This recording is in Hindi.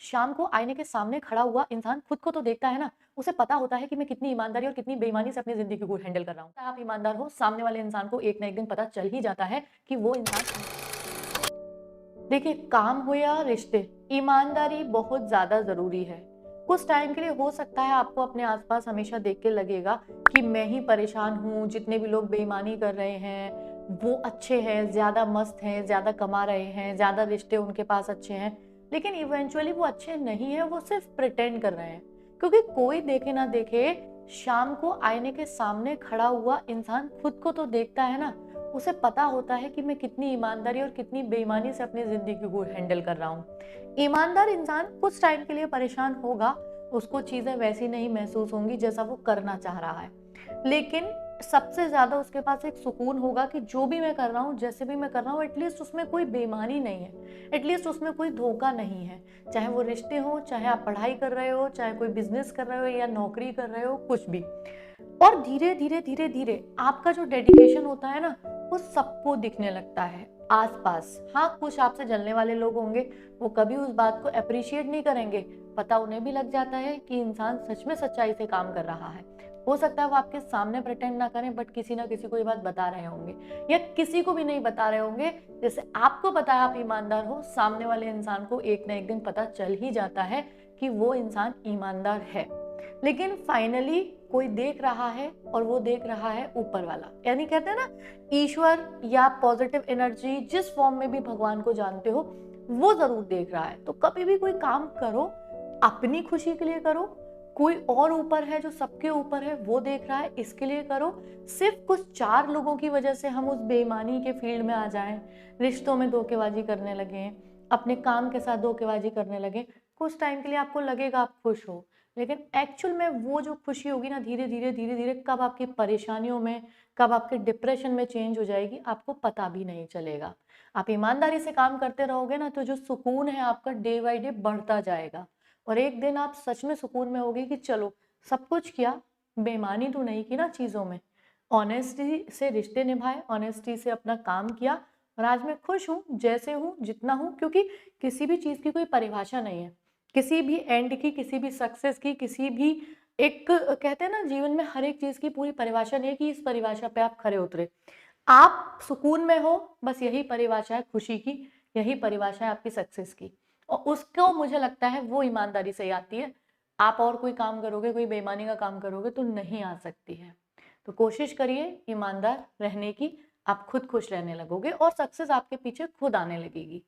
शाम को आईने के सामने खड़ा हुआ इंसान खुद को तो देखता है ना, उसे पता होता है कि मैं कितनी ईमानदारी और कितनी बेईमानी से अपनी ज़िंदगी को हैंडल कर रहा हूँ। आप ईमानदार हो, सामने वाले इंसान को एक ना एक दिन पता चल ही जाता है कि वो इंसान देखिए, काम हो या रिश्ते, ईमानदारी बहुत ज़्यादा ज़रूरी है। कुछ टाइम के लिए हो सकता है आपको अपने आस-पास हमेशा देख के लगेगा कि मैं ही परेशान हूँ, जितने भी लोग बेईमानी कर रहे हैं, वो अच्छे हैं, ज़्यादा मस्त हैं, ज़्यादा कमा रहे हैं, ज़्यादा रिश्ते उनके पास अच्छे हैं। लेकिन इवेंचुअली वो अच्छे नहीं हैं, वो सिर्फ़ प्रिटेंड कर रहे हैं। क्योंकि कोई देखे ना देखे, शाम को आईने के सामने खड़ा हुआ इंसान खुद को तो देखता है ना, उसे पता होता है कि मैं कितनी ईमानदारी और कितनी बेईमानी से अपनी ज़िंदगी को हैंडल कर रहा हूँ। ईमानदार इंसान कुछ टाइम के लिए परेशान होगा, उसको चीज़ें वैसी नहीं महसूस होंगी जैसा वो करना चाह रहा है। लेकिन सबसे ज़्यादा उसके पास एक सुकून होगा कि जो भी मैं कर रहा हूँ, जैसे भी मैं कर रहा हूँ, एटलीस्ट उसमें कोई बेईमानी नहीं है, एटलीस्ट उसमें कोई धोखा नहीं है। चाहे वो रिश्ते हों, चाहे आप पढ़ाई कर रहे हो, चाहे कोई बिज़नेस कर रहे हो या नौकरी कर रहे हो, कुछ भी। और धीरे-धीरे, धीरे-धीरे आपका जो डेडिकेशन होता है ना, वो सबको दिखने लगता है आस-पास। हाँ, कुछ आपसे जलने वाले लोग होंगे, वो कभी उस बात को एप्रिशिएट नहीं करेंगे। पता उन्हें भी लग जाता है कि इंसान सच में सच्चाई से काम कर रहा है। हो सकता है वो आपके सामने प्रिटेंड ना करें, बट किसी ना किसी को ये बात बता रहे होंगे या किसी को भी नहीं बता रहे होंगे। जैसे आपको पता है आप ईमानदार हो, सामने वाले इंसान को एक ना एक दिन पता चल ही जाता है कि वो इंसान ईमानदार है। लेकिन फाइनली कोई देख रहा है और वो देख रहा है ऊपर वाला, यानी कहते हैं ना, ईश्वर या पॉजिटिव एनर्जी, जिस फॉर्म में भी भगवान को जानते हो, वो जरूर देख रहा है। तो कभी भी कोई काम करो, अपनी खुशी के लिए करो। कोई और ऊपर है जो सबके ऊपर है, वो देख रहा है, इसके लिए करो। सिर्फ कुछ 4 लोगों की वजह से हम उस बेईमानी के फील्ड में आ जाएं, रिश्तों में धोखेबाजी करने लगे, अपने काम के साथ धोखेबाजी करने लगे। कुछ टाइम के लिए आपको लगेगा आप खुश हो, लेकिन एक्चुअल में वो जो खुशी होगी ना, धीरे-धीरे कब आपकी परेशानियों में, कब आपके डिप्रेशन में चेंज हो जाएगी, आपको पता भी नहीं चलेगा। आप ईमानदारी से काम करते रहोगे ना, तो जो सुकून है आपका डे बाय डे बढ़ता जाएगा और एक दिन आप सच में सुकून में होगे कि चलो, सब कुछ किया, बेईमानी तो नहीं की ना चीज़ों में। ऑनेस्टी से रिश्ते निभाए, ऑनेस्टी से अपना काम किया और आज मैं खुश हूँ, जैसे हूँ, जितना हूँ, क्योंकि किसी भी चीज़ की कोई परिभाषा नहीं है। किसी भी एंड की, किसी भी सक्सेस की, किसी भी एक कहते हैं ना, जीवन में हर एक चीज़ की पूरी परिभाषा नहीं है कि इस परिभाषा पे आप खरे उतरे। आप सुकून में हो, बस यही परिभाषा है खुशी की, यही परिभाषा है आपकी सक्सेस की। और उसको मुझे लगता है वो ईमानदारी से ही आती है। आप और कोई काम करोगे, कोई बेईमानी का काम करोगे तो नहीं आ सकती है। तो कोशिश करिए ईमानदार रहने की, आप खुद खुश रहने लगोगे और सक्सेस आपके पीछे खुद आने लगेगी।